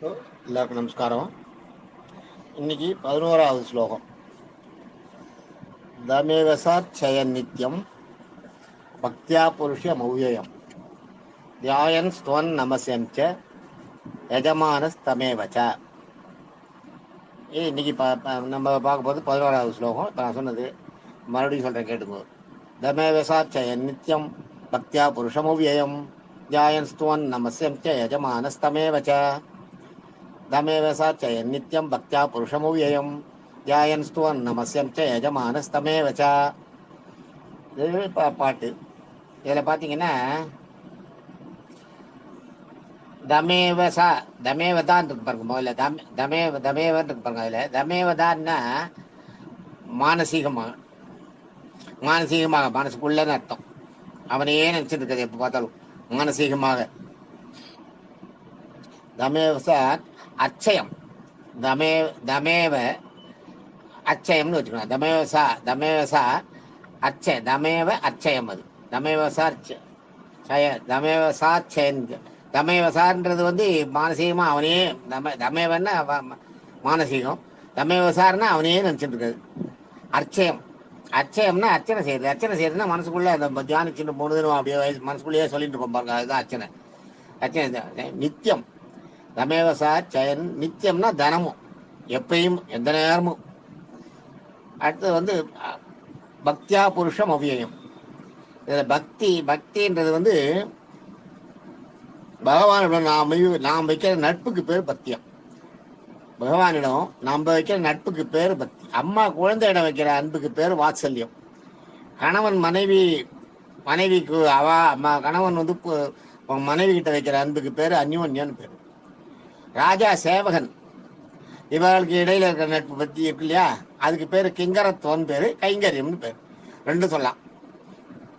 எல்லாருக்கும் நமஸ்காரம். இன்னைக்கு 11வது ஸ்லோகம். தமேவசாட்சய நித்யம் பக்தியா புருஷ மௌயம் தியாயன் ஸ்துவன் நமசஞ்ச யஜமானஸ்தமேவச்ச. இன்னைக்கு நம்ம பார்க்க போது 11வது ஸ்லோகம். இப்போ நான் சொன்னது மறுபடியும் சொல்கிறேன், கேட்டுக்கோ. தமேவசாட்சய நித்யம் பக்தியா புருஷ மௌயம் தியாயன் ஸ்துவன் நமசஞ்ச யஜமானஸ்தமேவச்ச. தமேவ சாட்சய நித்யம் பக்தியா புருஷமவ்யயம் தியாயன் ஸ்துவன் நமஸ்யம் ச யஜமானஸ்தமேவச்ச. இது பாட்டு. இதில் பார்த்தீங்கன்னா தமேவசா தமேவதான் இருக்கு பாருங்க. முதல்ல தமேவன் இருக்கு பாருங்க. அதில் தமேவதான்னா மானசீகமாக மனசுக்குள்ளன்னு அர்த்தம். அவனையே நினச்சிட்டு இருக்கிறது எப்போ பார்த்தாலும் மானசீகமாக. தமேவசா அச்சயம் தமேவ அச்சயம்னு வச்சுக்கணும். தமேவசா தமேவ அச்சயம். அது தமேவசா தமேவசாச்சயன். தமேவசான்றது வந்து மானசீகமாக அவனே தமேவன்னா மானசீகம், தமேவசார்னா அவனையே நினச்சிட்டு இருக்காது. அச்சயம்னா அர்ச்சனை செய்யறதுன்னா மனசுக்குள்ள அந்த தியானிச்சுட்டு போனதுன்னு அப்படியே மனசுக்குள்ளேயே சொல்லிட்டு இருக்கோம் பாருங்க. அதுதான் அர்ச்சனை. நித்தியம் தமேவசாச்சயன். நித்தியம்னா தனமும், எப்பயும், எந்த நேரமும். அடுத்தது வந்து பக்தியா புருஷம் அவ்வியம். இதில் பக்தின்றது வந்து பகவானிடம் நாம் வைக்கிற நட்புக்கு பேர் பக்தியம். பகவானிடம் நாம் வைக்கிற நட்புக்கு பேர் பக்தி. அம்மா குழந்தையிடம் வைக்கிற அன்புக்கு பேர் வாத்சல்யம். கணவன் மனைவிக்கு கணவன் வந்து மனைவி கிட்ட வைக்கிற அன்புக்கு பேர் அந்யோன்யன்னு பேர். ராஜா சேவகன் இவர்களுக்கு இடையில இருக்கிற நட்பு பற்றி இருக்கு இல்லையா, அதுக்கு பேர் கிங்கரத்துவம் பேர், கைங்கரியம்னு பேர். ரெண்டும் சொல்லலாம்.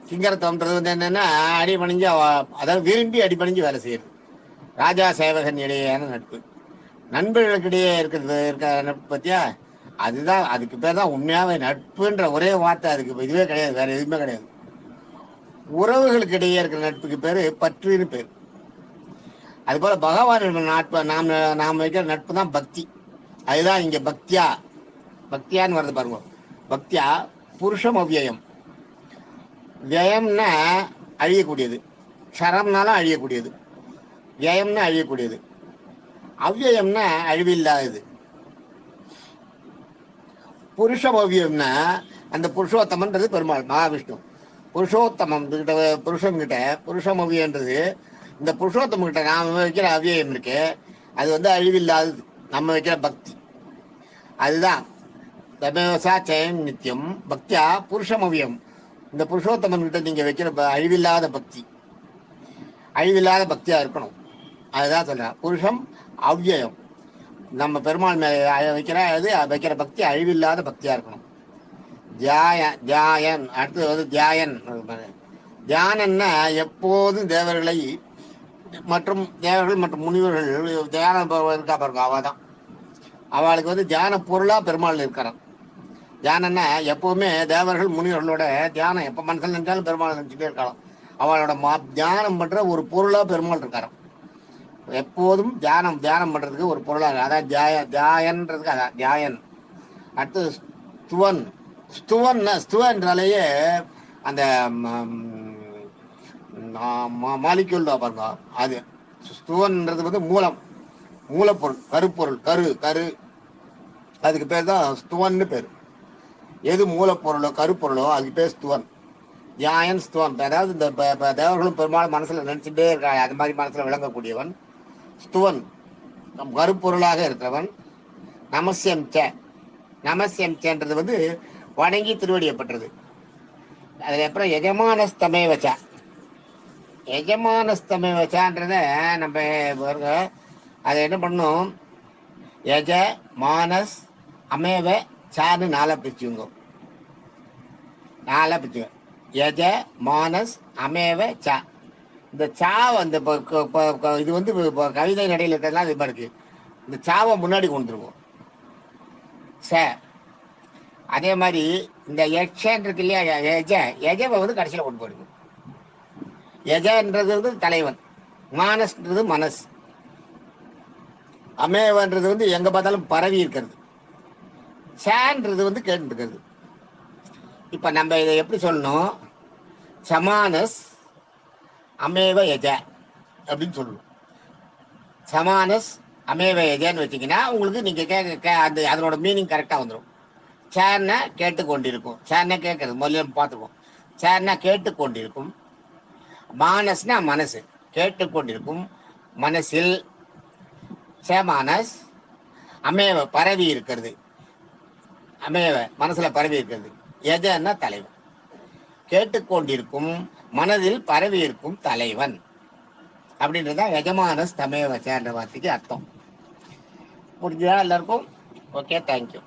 கிங்கரத்துவம்ன்றது வந்து என்னன்னா அடிபணிஞ்சு, அதாவது விரும்பி அடிபணிஞ்சு வேலை செய்யுது. ராஜா சேவகன் இடையேயான நட்பு. நண்பர்களுக்கு இடையே இருக்கிற நட்பு பத்தியா, அதுதான், அதுக்கு பேர் தான் உண்மையாவே நட்புன்ற ஒரே வார்த்தை. அதுக்கு இதுவே கிடையாது, வேற எதுவுமே கிடையாது. உறவுகளுக்கு இடையே இருக்கிற நட்புக்கு பேர் பற்றுன்னு பேர். அதுபோல பகவான் நாம் வைக்கிற நட்பு தான் பக்தி. அதுதான் இங்க பக்தியான்னு வருது பாருங்க. பக்தியா புருஷம் அவ்வியம். வியயம்னா அழியக்கூடியது, க்ஷரம்னாலும் அழியக்கூடியது, வியயம்னா அழியக்கூடியது, அவ்வியம்னா அழிவில்லாதது. புருஷம் அவ்வியம்னா அந்த புருஷோத்தமன்றது பெருமாள் மகாவிஷ்ணு. புருஷோத்தமம் கிட்ட புருஷம் அவ்வியன்றது இந்த புருஷோத்தம கிட்ட நாம வைக்கிற அவ்வியம் இருக்கு. அது வந்து அழிவில்லாதது, நம்ம வைக்கிற பக்தி. அதுதான் தமேவசாச்சயம் நித்தியம் பக்தியா புருஷமவ்யம். இந்த புருஷோத்தமன் கிட்ட நீங்க வைக்கிற அழிவில்லாத பக்தியா இருக்கணும். அதுதான் சொல்றேன். புருஷம் அவ்வியம். நம்ம பெருமாள் மேல வைக்கிற பக்தி அழிவில்லாத பக்தியா இருக்கணும். தியாயன். அடுத்தது வந்து தியாயன். தியானன்னா எப்போதும் தேவர்கள் மற்றும் முனிவர்கள் தியானம் இருக்கா பாருங்க. அவதான் அவளுக்கு வந்து தியான பொருளா பெருமாள் இருக்கிறான். தியானம்னா எப்பவுமே தேவர்கள் முனிவர்களோட தியானம் எப்போ மனசில் நினைச்சாலும் பெருமாள் நினைச்சுட்டே இருக்கலாம். அவளோட தியானம் பண்ற ஒரு பொருளா பெருமாள் இருக்காராம். எப்போதும் தியானம் பண்றதுக்கு ஒரு பொருளாக, அதான் தியாயன்றதுக்கு அதான் தியாயன். அடுத்து ஸ்துவன்றாலேயே அந்த மாலிக்யூல் தான் பாருங்க. அது ஸ்துவன்றது வந்து மூலப்பொருள், கருப்பொருள், கரு. அதுக்கு பேர் தான் ஸ்துவன்னு பேர். எது மூலப்பொருளோ கருப்பொருளோ அதுக்கு பேர் ஸ்துவன். தியாயன் ஸ்துவன். அதாவது இந்த தேவர்களும் பெரும்பாலும் மனசுல நினைச்சுட்டே இருக்காங்க, அது மாதிரி மனசுல விளங்கக்கூடியவன் ஸ்துவன், கருப்பொருளாக இருக்கிறவன். நமஸ்யம்ன்றது வந்து வணங்கி திருவடியப்பட்டது. அதுல அப்புறம் எஜமானஸ்தமே வச்சான்றத நம்ம அதை என்ன பண்ணும், யஜ மானஸ் அமேவ சான்னு நாலா பிரிச்சுங்க. யஜ மானஸ் அமேவ சா. இந்த சாவை அந்த இது வந்து கவிதை நடையில் இருக்கிறதுலாம் இது இருக்கு. இந்த சாவை முன்னாடி கொண்டுருவோம் ச. அதே மாதிரி இந்த யக்ஷன் இருக்கு இல்லையா, யஜவை வந்து கடைசியில் கொண்டு போயிடுவோம். யஜன்றது வந்து தலைவன், மானஸ்ன்றது மனசு. அமேவன்றது வந்து எங்க பார்த்தாலும் பரவி இருக்கிறது. சேன்றது வந்து கேட்டு இருக்கிறது. இப்ப நம்ம இதை எப்படி சொல்லணும்? சமானஸ் அமேவ எஜ அப்படின்னு சொல்லணும். சமானஸ் அமேவ எஜன்னு வச்சீங்கன்னா உங்களுக்கு நீங்க கேட்க அந்த அதனோட மீனிங் கரெக்டா வந்துடும். சேர்னா கேட்டுக்கொண்டிருக்கும். சேர்னா கேட்கறது முதல்ல பார்த்துக்குவோம். சேர்னா கேட்டுக்கொண்டிருக்கும். மானஸ்னா மனசு, கேட்டுக்கொண்டிருக்கும் மனசில். சேமானஸ் அமேவ பரவி இருக்கிறது. அமேவ மனசுல பரவி இருக்கிறது. எஜன்னா தலைவன். கேட்டுக்கொண்டிருக்கும் மனதில் பரவி இருக்கும் தலைவன் அப்படின்றத எஜமானஸ் தமேவ சேர்ந்த வார்த்தைக்கு அர்த்தம். புரிஞ்சுதா எல்லாருக்கும்? Okay, thank you.